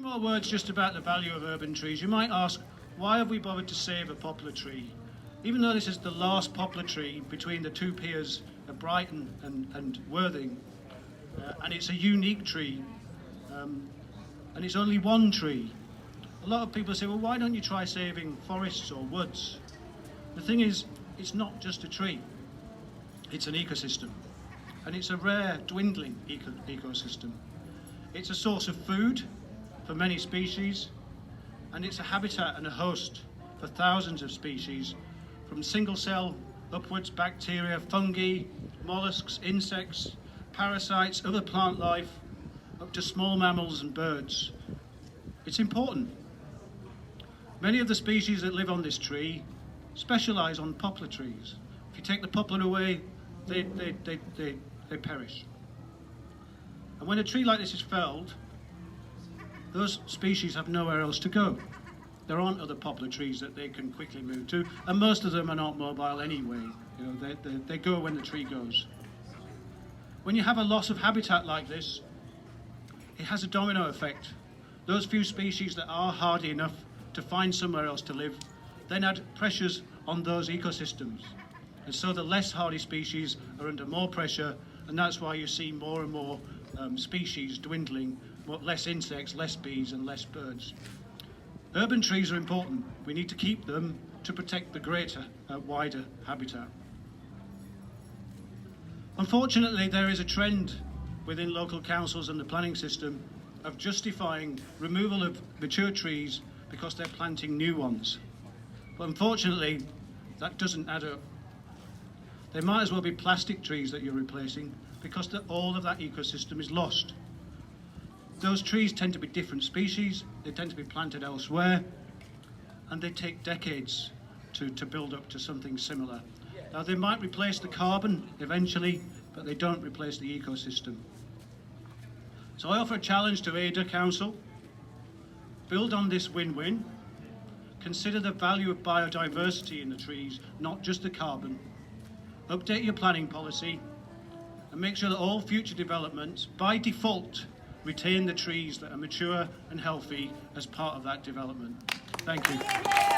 more words just about the value of urban trees. You might ask, why have we bothered to save a poplar tree? Even though this is the last poplar tree between the two piers of Brighton and Worthing, and it's a unique tree, and it's only one tree. A lot of people say, well, why don't you try saving forests or woods? The thing is, it's not just a tree, it's an ecosystem. And it's a rare, dwindling ecosystem. It's a source of food for many species, and it's a habitat and a host for thousands of species, from single cell upwards, bacteria, fungi, mollusks, insects, parasites, other plant life, up to small mammals and birds. It's important. Many of the species that live on this tree specialise on poplar trees. If you take the poplar away, they perish. And when a tree like this is felled, those species have nowhere else to go. There aren't other poplar trees that they can quickly move to, and most of them are not mobile anyway. You know, they go when the tree goes. When you have a loss of habitat like this, it has a domino effect. Those few species that are hardy enough to find somewhere else to live then add pressures on those ecosystems. And so the less hardy species are under more pressure, and that's why you see more and more species dwindling, less insects, less bees and less birds. Urban trees are important. We need to keep them to protect the greater, wider habitat. Unfortunately, there is a trend within local councils and the planning system of justifying removal of mature trees because they're planting new ones. But unfortunately, that doesn't add up. They might as well be plastic trees that you're replacing, because all of that ecosystem is lost. Those trees tend to be different species, they tend to be planted elsewhere, and they take decades to build up to something similar. Now, they might replace the carbon eventually, but they don't replace the ecosystem. So I offer a challenge to Ada Council. Build on this win-win. Consider the value of biodiversity in the trees, not just the carbon. Update your planning policy and make sure that all future developments, by default, retain the trees that are mature and healthy as part of that development. Thank you.